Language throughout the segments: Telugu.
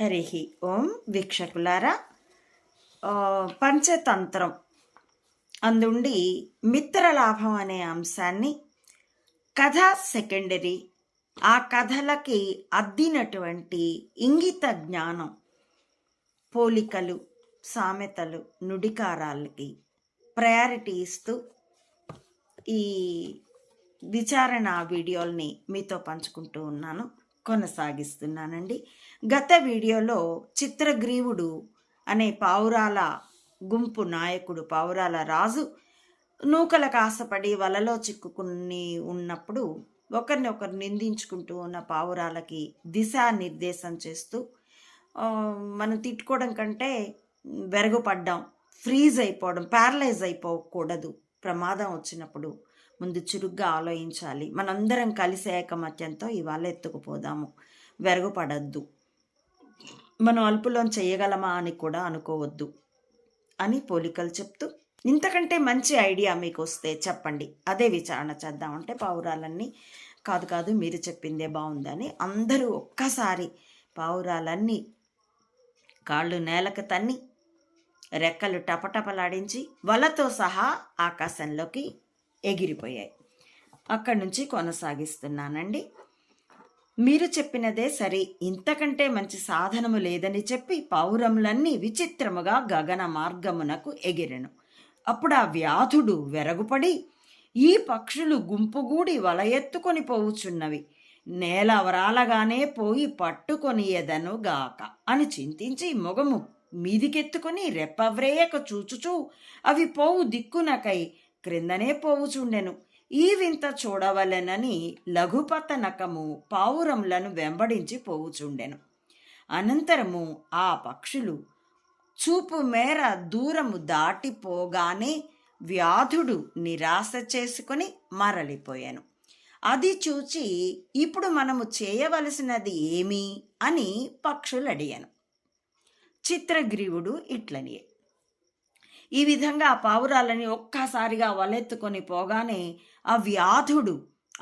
హరి ఓం వీక్షకులారా, పంచతంత్రం అందుండి మిత్రలాభం అనే అంశాన్ని కథ సెకండరీ, ఆ కథలకి అద్దినటువంటి ఇంగిత జ్ఞానం, పోలికలు, సామెతలు, నుడికారాలకి ప్రయారిటీ ఇస్తూ ఈ విచారణ వీడియోల్ని మీతో పంచుకుంటూ ఉన్నాను, కొనసాగిస్తున్నానండి. గత వీడియోలో చిత్రగ్రీవుడు అనే పావురాల గుంపు నాయకుడు, పావురాల రాజు నూకలకు ఆశపడి వలలో చిక్కుకుని ఉన్నప్పుడు ఒకరిని నిందించుకుంటూ ఉన్న పావురాలకి దిశానిర్దేశం చేస్తూ, మనం తిట్టుకోవడం కంటే వెరగుపడ్డం, ఫ్రీజ్ అయిపోవడం, ప్యారలైజ్ అయిపోకూడదు, ప్రమాదం వచ్చినప్పుడు ముందు చురుగ్గా ఆలోచించాలి, మనందరం కలిసి ఏకమత్యంతో ఇవాళ ఎత్తుకుపోదాము, వెరగుపడద్దు, మనం అల్పులోం చేయగలమా అని కూడా అనుకోవద్దు అని పోలికలు చెప్తూ, ఇంతకంటే మంచి ఐడియా మీకు వస్తే చెప్పండి, అదే విచారణ చేద్దామంటే పావురాలన్నీ కాదు మీరు చెప్పిందే బాగుందని అందరూ ఒక్కసారి పావురాలన్నీ కాళ్ళు నేలకు తన్ని రెక్కలు టపటపలాడించి వలతో సహా ఆకాశంలోకి ఎగిరిపోయాయి. అక్కడి నుంచి కొనసాగిస్తున్నానండి. మీరు చెప్పినదే సరే, ఇంతకంటే మంచి సాధనము లేదని చెప్పి పావురములన్నీ విచిత్రముగా గగన మార్గమునకు ఎగిరెను. అప్పుడు ఆ వ్యాధుడు వెరగుపడి, ఈ పక్షులు గుంపుగూడి వల ఎత్తుకొని పోవుచున్నవి, నేల వరాలగానే పోయి పట్టుకొని ఎదను గాక అని చింతించి మొగము మీదికెత్తుకొని రెప్పవ్రేయక చూచుచూ అవి పోవు దిక్కునకై క్రిందనే పోవుచుండెను. ఈ వింత చూడవలెనని లఘుపతనకము పావురములను వెంబడించి పోవుచుండెను. అనంతరము ఆ పక్షులు చూపు మేర దూరము దాటిపోగానే వ్యాధుడు నిరాశ చేసుకొని మరలిపోయాను. అది చూచి ఇప్పుడు మనము చేయవలసినది ఏమి అని పక్షులు అడిగాను. చిత్రగ్రీవుడు ఇట్లని, ఈ విధంగా ఆ పావురాలని ఒక్కసారిగా వలెత్తుకొని పోగానే ఆ వ్యాధుడు,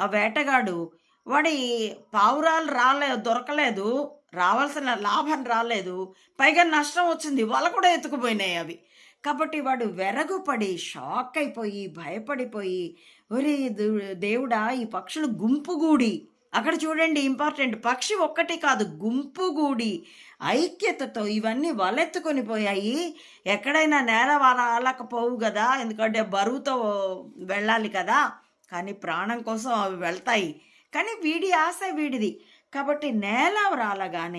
ఆ వేటగాడు, వాడి పావురాలు దొరకలేదు, రావాల్సిన లాభం రాలేదు, పైగా నష్టం వచ్చింది, వల కూడా ఎత్తుకుపోయినాయి అవి. కాబట్టి వాడు వెరగుపడి షాక్ అయిపోయి భయపడిపోయి, ఒరే దేవుడా, ఈ పక్షులు గుంపుగూడి, అక్కడ చూడండి ఇంపార్టెంట్, పక్షి ఒక్కటి కాదు, గుంపుగూడి ఐక్యతతో ఇవన్నీ వలెత్తుకొని పోయాయి. ఎక్కడైనా నేల వాలకపోవు కదా, ఎందుకంటే బరువుతో వెళ్ళాలి కదా, కానీ ప్రాణం కోసం అవి వెళ్తాయి. కానీ వీడి ఆశ వీడిది, కాబట్టి నేల రాలగానే